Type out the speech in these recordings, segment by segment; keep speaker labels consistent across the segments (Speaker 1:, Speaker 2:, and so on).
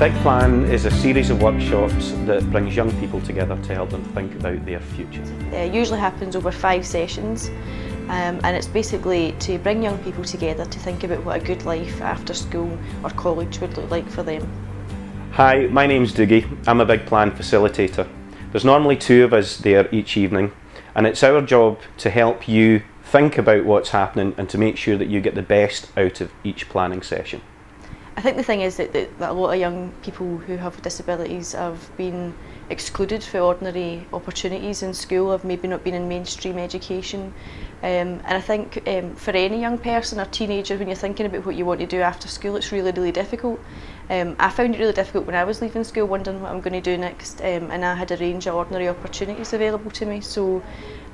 Speaker 1: Big Plan is a series of workshops that brings young people together to help them think about their future.
Speaker 2: It usually happens over 5 sessions and it's basically to bring young people together to think about what a good life after school or college would look like for them.
Speaker 1: Hi, my name's Doogie. I'm a Big Plan facilitator. There's normally 2 of us there each evening, and it's our job to help you think about what's happening and to make sure that you get the best out of each planning session.
Speaker 2: I think the thing is that a lot of young people who have disabilities have been excluded from ordinary opportunities in school, have maybe not been in mainstream education. And I think for any young person or teenager, when you're thinking about what you want to do after school, it's really, really difficult. I found it really difficult when I was leaving school, wondering what I'm going to do next, and I had a range of ordinary opportunities available to me. So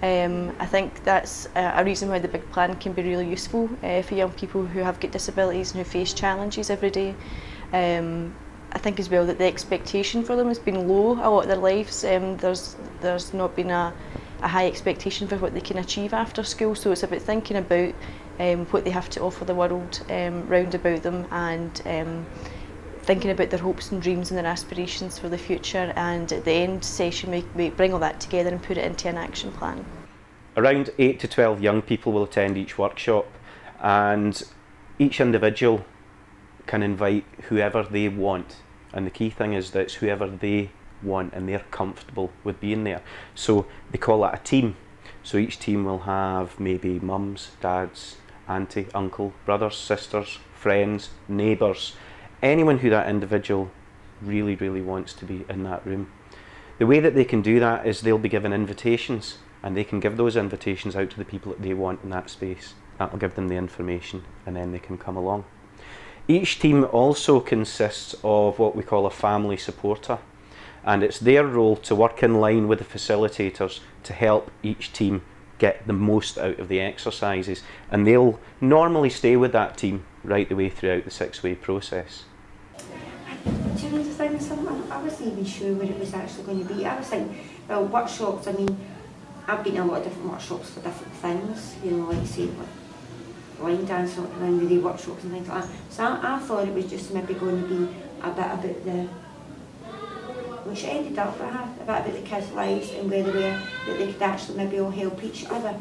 Speaker 2: I think that's a reason why the Big Plan can be really useful for young people who have got disabilities and who face challenges every day. I think as well that the expectation for them has been low a lot of their lives. There's not been a high expectation for what they can achieve after school, so it's about thinking about what they have to offer the world round about them, and thinking about their hopes and dreams and their aspirations for the future, and at the end session we bring all that together and put it into an action plan.
Speaker 1: Around 8 to 12 young people will attend each workshop, and each individual can invite whoever they want, and the key thing is that it's whoever they want and they're comfortable with being there. So they call that a team. So each team will have maybe mums, dads, auntie, uncle, brothers, sisters, friends, neighbours, anyone who that individual really, really wants to be in that room. The way that they can do that is they'll be given invitations, and they can give those invitations out to the people that they want in that space. That will give them the information, and then they can come along. Each team also consists of what we call a family supporter, and it's their role to work in line with the facilitators to help each team get the most out of the exercises, and they'll normally stay with that team right the way throughout the 6-way process.
Speaker 3: Do you know the thing, I wasn't even sure where it was actually going to be. I was thinking, well, workshops, I mean, I've been in a lot of different workshops for different things, you know, like say, line dancing and relay workshops and things like that. So I thought it was just maybe going to be a bit about the, which ended up with a bit about the kids' lives and where they were, that they could actually maybe all help each other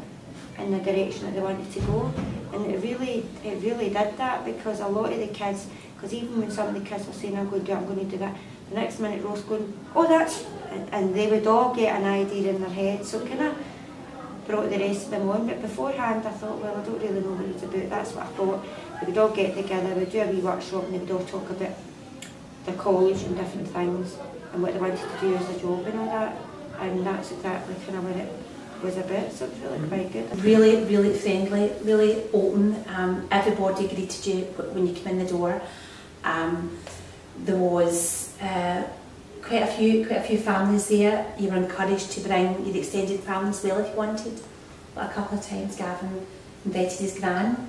Speaker 3: in the direction that they wanted to go. And it really did that, because a lot of the kids, because even when some of the kids were saying, I'm going to do that, the next minute Rose going, oh that's, and they would all get an idea in their head. So it kind of brought the rest of them on. But beforehand I thought, well, I don't really know what it's about. That's what I thought. We would all get together, we'd do a wee workshop, and they would all talk about their college and different things and what they wanted to do as a job and all that. And that's exactly kind of what it was about, so it was really quite good.
Speaker 4: Really, really friendly, really open. Everybody greeted you when you came in the door. There was quite a few families there. You were encouraged to bring your extended family as well if you wanted. But a couple of times Gavin invited his gran.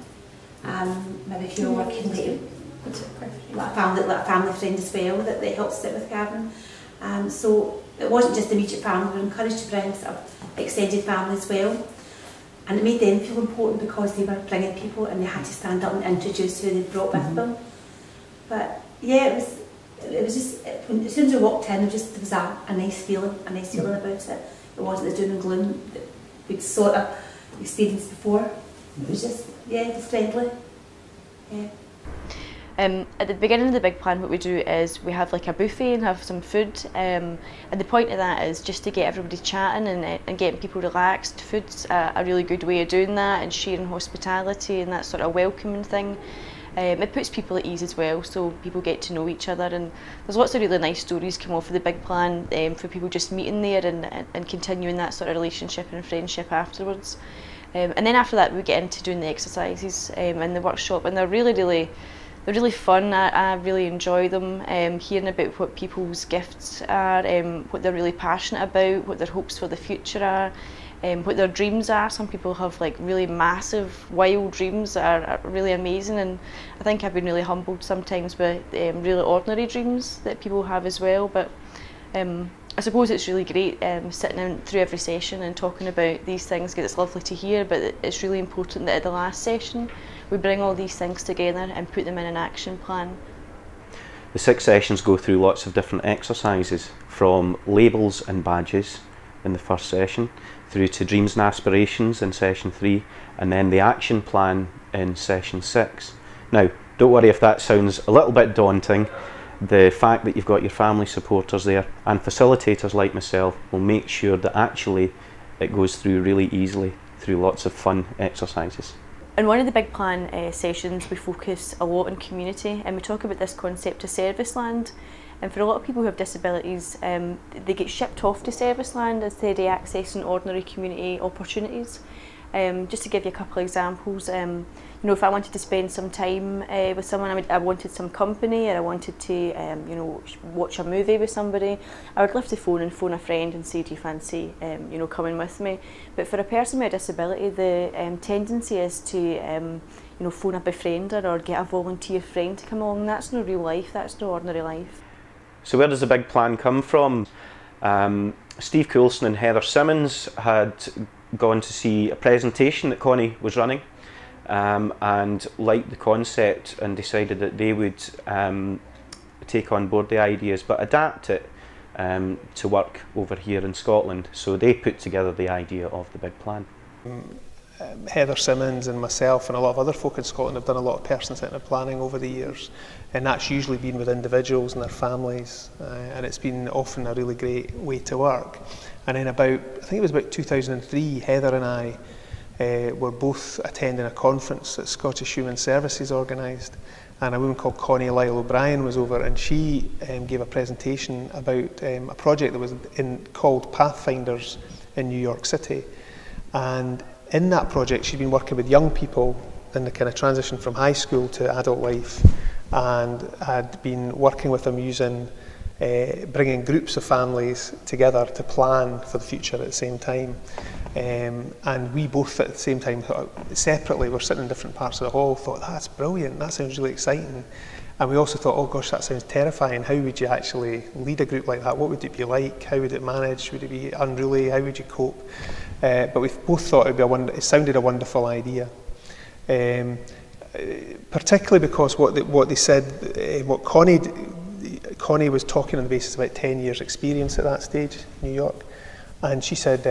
Speaker 4: Maybe if you were working late, like a family friend as well that helps sit with Gavin. So it wasn't just immediate family, we were encouraged to bring sort of extended family as well. And it made them feel important because they were bringing people and they had to stand up and introduce who they brought with them. But yeah, it was just, as soon as we walked in, there was a nice feeling about it. It wasn't the doom and gloom that we'd sort of experienced before. It was just, yeah, just friendly. Yeah.
Speaker 2: At the beginning of the Big Plan, what we do is we have like a buffet and have some food, and the point of that is just to get everybody chatting and getting people relaxed. Food's a really good way of doing that, and sharing hospitality and that sort of welcoming thing. It puts people at ease as well, so people get to know each other, and there's lots of really nice stories come off of the Big Plan for people just meeting there and continuing that sort of relationship and friendship afterwards. And then after that we get into doing the exercises in the workshop, and they're really fun. I really enjoy them, hearing about what people's gifts are, what they're really passionate about, what their hopes for the future are, what their dreams are. Some people have like really massive, wild dreams that are really amazing, and I think I've been really humbled sometimes with really ordinary dreams that people have as well. But I suppose it's really great sitting in through every session and talking about these things, because it's lovely to hear, but it's really important that at the last session we bring all these things together and put them in an action plan.
Speaker 1: The 6 sessions go through lots of different exercises, from labels and badges in the first session, through to dreams and aspirations in session 3, and then the action plan in session 6. Now, don't worry if that sounds a little bit daunting. The fact that you've got your family supporters there and facilitators like myself will make sure that actually it goes through really easily through lots of fun exercises.
Speaker 2: In one of the Big Plan sessions we focus a lot on community, and we talk about this concept of service land. And for a lot of people who have disabilities, they get shipped off to service land instead of accessing ordinary community opportunities. Just to give you a couple of examples, you know, if I wanted to spend some time with someone, I wanted some company, or I wanted to, you know, watch a movie with somebody, I would lift the phone and phone a friend and say, do you fancy, you know, coming with me? But for a person with a disability, the tendency is to, you know, phone a befriender or get a volunteer friend to come along. That's no real life, that's no ordinary life.
Speaker 1: So where does the Big Plan come from? Steve Coulson and Heather Simmons had gone to see a presentation that Connie was running, and liked the concept and decided that they would take on board the ideas but adapt it to work over here in Scotland. So they put together the idea of the Big Plan.
Speaker 5: Heather Simmons and myself and a lot of other folk in Scotland have done a lot of person-centred planning over the years, and that's usually been with individuals and their families, and it's been often a really great way to work. And then I think it was about 2003, Heather and I were both attending a conference that Scottish Human Services organised, and a woman called Connie Lyle O'Brien was over, and she gave a presentation about a project that was called Pathfinders in New York City. And in that project, she'd been working with young people in the kind of transition from high school to adult life, and had been working with them using bringing groups of families together to plan for the future at the same time. And we both at the same time, separately, were sitting in different parts of the hall, thought, that's brilliant, that sounds really exciting. And we also thought, oh gosh, that sounds terrifying. How would you actually lead a group like that? What would it be like? How would it manage? Would it be unruly? How would you cope? But we both thought it sounded a wonderful idea. Particularly because what they said, what Connie was talking on the basis of about 10 years experience at that stage in New York. And she said,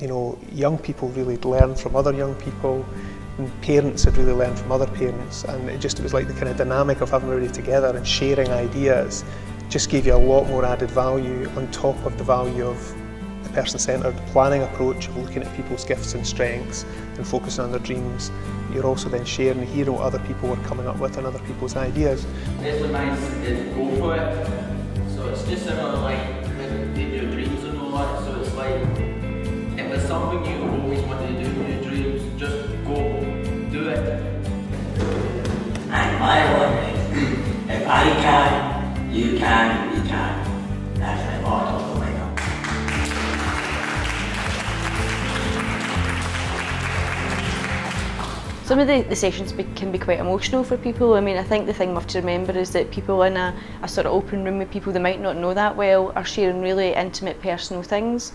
Speaker 5: you know, young people really learn from other young people, and parents had really learned from other parents, and it was like the kind of dynamic of having everybody together and sharing ideas just gave you a lot more added value on top of the value of the person-centred planning approach of looking at people's gifts and strengths and focusing on their dreams. You're also then sharing and hearing what other people were coming up with and other people's ideas.
Speaker 6: It's nice to go for it. So it's just similar like with your dreams and all that. So it's like if there's something you always wanted to do in your dreams, just go do it.
Speaker 7: And my one is, if I can, you can, we can. That's my motto for my life.
Speaker 2: Some of the sessions can be quite emotional for people. I mean, I think the thing we have to remember is that people in a sort of open room with people they might not know that well are sharing really intimate personal things.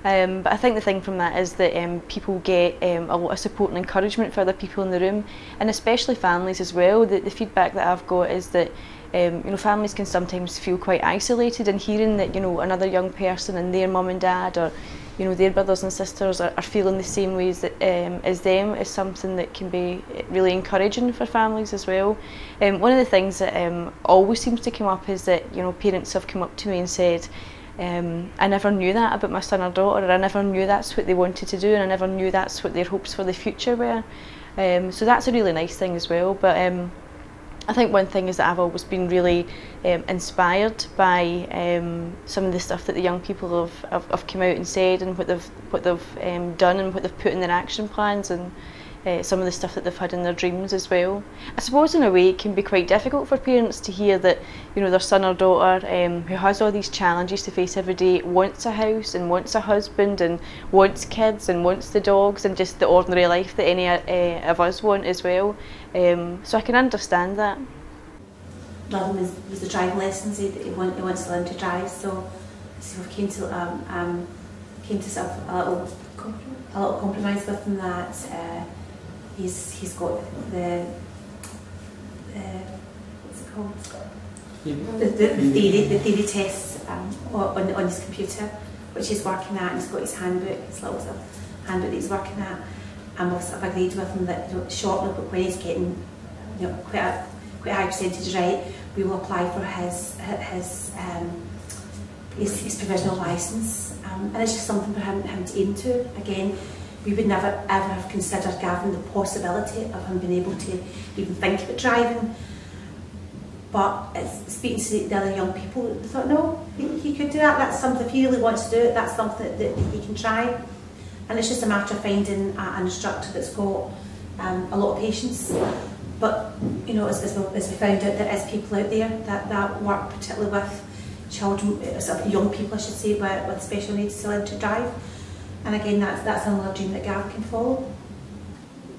Speaker 2: But I think the thing from that is that people get a lot of support and encouragement for other people in the room, and especially families as well. The feedback that I've got is that you know, families can sometimes feel quite isolated, and hearing that, you know, another young person and their mum and dad, or you know, their brothers and sisters are feeling the same ways that, as them, is something that can be really encouraging for families as well. One of the things that always seems to come up is that, you know, parents have come up to me and said, I never knew that about my son or daughter, or I never knew that's what they wanted to do, and I never knew that's what their hopes for the future were. So that's a really nice thing as well. But I think one thing is that I've always been really inspired by some of the stuff that the young people have come out and said, and what they've done and what they've put in their action plans, and some of the stuff that they've had in their dreams as well. I suppose in a way it can be quite difficult for parents to hear that, you know, their son or daughter who has all these challenges to face every day wants a house and wants a husband and wants kids and wants the dogs and just the ordinary life that any of us want as well. So I can understand that.
Speaker 4: Love him was the driving lessons. He wants to learn to drive, so we came to sort of a little compromise with him that he's got the what's it called? the theory tests on his computer, which he's working at, and he's got his handbook, his little sort of handbook that he's working at, and we've sort of agreed with him that shortly, when he's getting quite a high percentage right, we will apply for his provisional licence, and it's just something for him to aim to. Again, we would never ever have considered Gavin the possibility of him being able to even think about driving. But speaking to the other young people, they thought, no, he could do that. That's something, if he really wants to do it, that's something that he can try. And it's just a matter of finding an instructor that's got a lot of patience. But as we found out, there is people out there that work particularly with children, sort of young people, I should say, with special needs to learn to drive. And again, that's another dream that Gav can follow.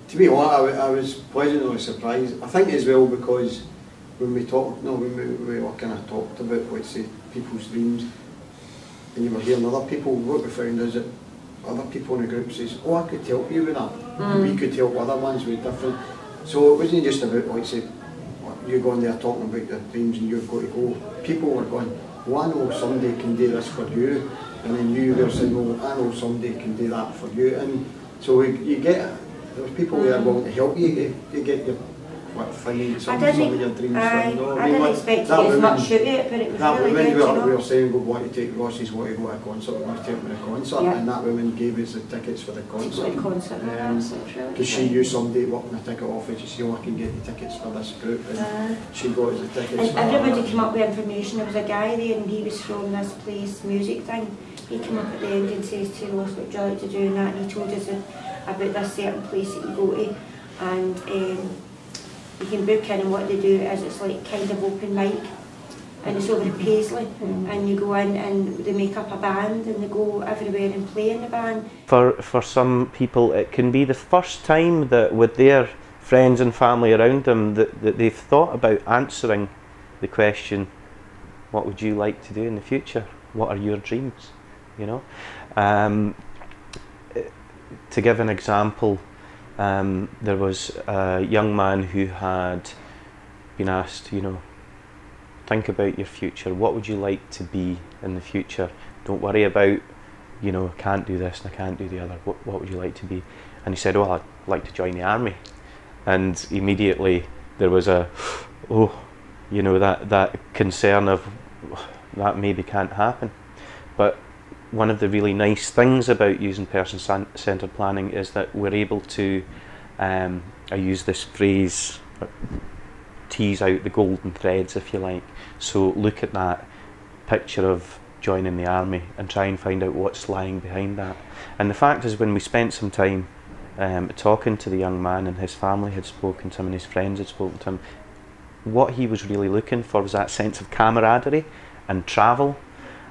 Speaker 8: To be honest, I was pleasantly surprised. I think as well because when we were kind of talked about, let's say, people's dreams, and you were hearing other people, what we found is that other people in the group says, oh, I could help you with that. We could help other ones with different. So it wasn't just about, like say, you going there talking about your dreams and you've got to go. People were going, well, I know somebody can do this for you. And then you were saying, well, I know somebody can do that for you. And so you get, there's people there willing to help you. You get your thing, some of your dreams.
Speaker 3: I didn't expect to get as much out of it, but it was really good.
Speaker 8: We were saying we want to take Ross's, want to go to a concert, we want to take him to a concert, and that woman gave us the tickets for the concert. Because she knew somebody working a ticket office, she said, oh, I can get the tickets for this group, and she got us the tickets.
Speaker 3: And everybody came up with information. There was a guy there, and he was from this place, music thing. He came up at the end and says to Ross, what would you like to do, and that, and he told us about this certain place that you go to, and you can book in, and what they do is it's like kind of open mic, and it's over at Paisley, and you go in and they make up a band and they go everywhere and play in the band.
Speaker 1: For some people it can be the first time that with their friends and family around them that they've thought about answering the question, what would you like to do in the future? What are your dreams? To give an example, there was a young man who had been asked, think about your future. What would you like to be in the future? Don't worry about, I can't do this and I can't do the other. What would you like to be? And he said, oh, I'd like to join the army. And immediately there was that concern of that maybe can't happen. But one of the really nice things about using person-centred planning is that we're able to, I use this phrase, tease out the golden threads, if you like. So look at that picture of joining the army and try and find out what's lying behind that. And the fact is, when we spent some time talking to the young man, and his family had spoken to him and his friends had spoken to him, what he was really looking for was that sense of camaraderie and travel,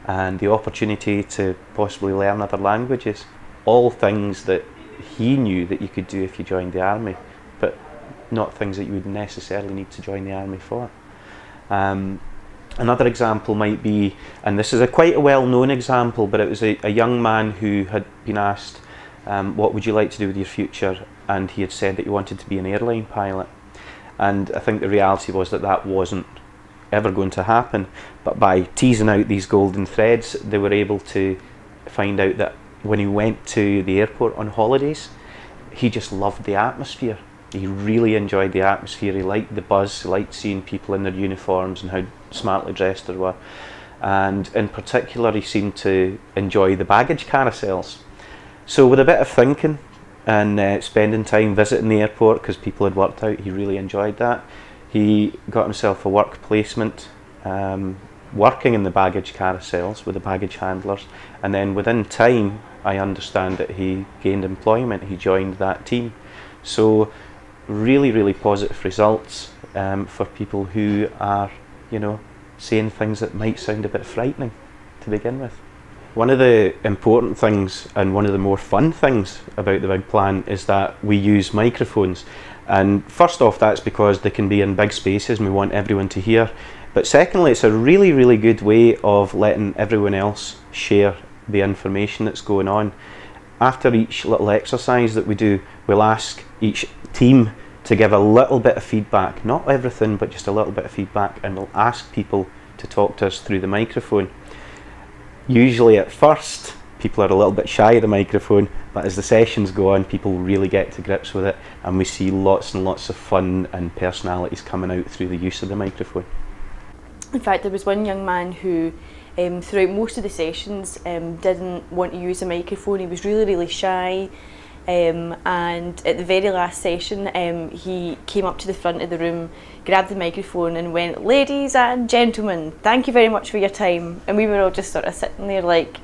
Speaker 1: and the opportunity to possibly learn other languages, all things that he knew that you could do if you joined the army, but not things that you would necessarily need to join the army for. Another example might be, and this is quite a well-known example, but it was a young man who had been asked, what would you like to do with your future? And he had said that he wanted to be an airline pilot. And I think the reality was that wasn't ever going to happen, but by teasing out these golden threads, they were able to find out that when he went to the airport on holidays, he just loved the atmosphere. He really enjoyed the atmosphere. He liked the buzz, he liked seeing people in their uniforms and how smartly dressed they were, and in particular he seemed to enjoy the baggage carousels. So with a bit of thinking and spending time visiting the airport, because people had worked out, he really enjoyed that. He got himself a work placement, working in the baggage carousels with the baggage handlers, and then within time I understand that he gained employment, he joined that team. So really, really positive results for people who are, saying things that might sound a bit frightening to begin with. One of the important things and one of the more fun things about the Big Plan is that we use microphones. And first off, that's because they can be in big spaces and we want everyone to hear. But secondly, it's a really, really good way of letting everyone else share the information that's going on. After each little exercise that we do, we'll ask each team to give a little bit of feedback, not everything, but just a little bit of feedback, and we'll ask people to talk to us through the microphone. Usually at first, people are a little bit shy of the microphone, but as the sessions go on, people really get to grips with it, and we see lots and lots of fun and personalities coming out through the use of the microphone.
Speaker 2: In fact, there was one young man who throughout most of the sessions didn't want to use a microphone. He was really shy, and at the very last session he came up to the front of the room, grabbed the microphone and went, "Ladies and gentlemen, thank you very much for your time." And we were all just sort of sitting there like,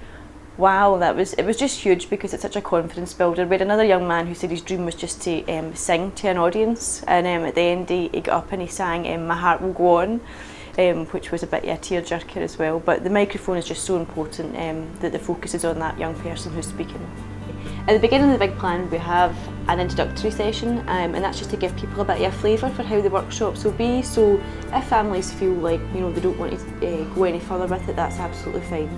Speaker 2: wow, it was just huge, because it's such a confidence builder. We had another young man who said his dream was just to sing to an audience, and at the end he got up and he sang "My Heart Will Go On," which was a bit of a tearjerker as well. But the microphone is just so important that the focus is on that young person who's speaking. At the beginning of the big plan, we have an introductory session, and that's just to give people a bit of a flavour for how the workshops will be. So if families feel like they don't want to go any further with it, that's absolutely fine.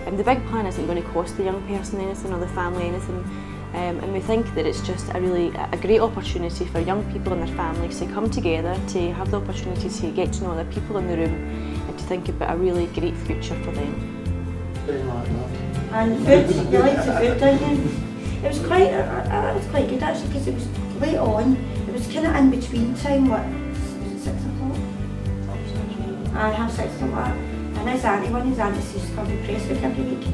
Speaker 2: The big plan isn't going to cost the young person anything or the family anything, and we think that it's just a great opportunity for young people and their families to come together, to have the opportunity to get to know other people in the room, and to think about a really great future for them.
Speaker 3: And food, you liked the food, didn't you? It was quite good actually, because it was late on. It was kind of in between time. What was it, 6 o'clock? I have 6 o'clock. And one of his aunties used to come to Prestwick every week.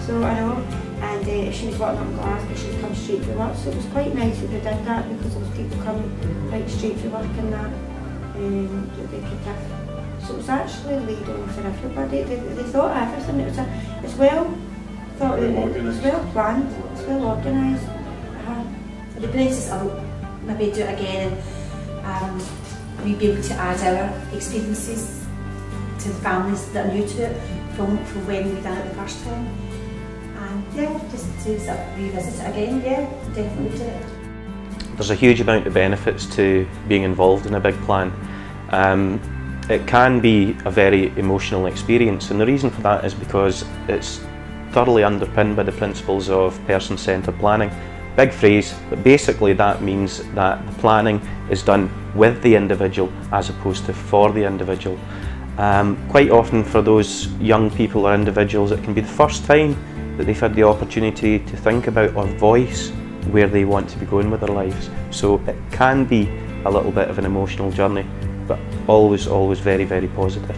Speaker 3: So I know, and she was working up in Glasgow, she'd come straight to work. So it was quite nice that they did that, because there was people coming right straight to work and that they could have. So it was actually laid on for everybody. They thought of everything. It's well thought. It's well planned. It's well organised.
Speaker 4: The places I'll maybe do it again, and we'll be able to add our experiences to the families that are new to it from when we done it the first time. And yeah, just to sort of revisit it again, yeah, definitely do it.
Speaker 1: There's a huge amount of benefits to being involved in a big plan. It can be a very emotional experience, and the reason for that is because it's thoroughly underpinned by the principles of person-centred planning. Big phrase, but basically that means that the planning is done with the individual as opposed to for the individual. Quite often for those young people or individuals, it can be the first time that they've had the opportunity to think about or voice where they want to be going with their lives. So it can be a little bit of an emotional journey, but always very positive.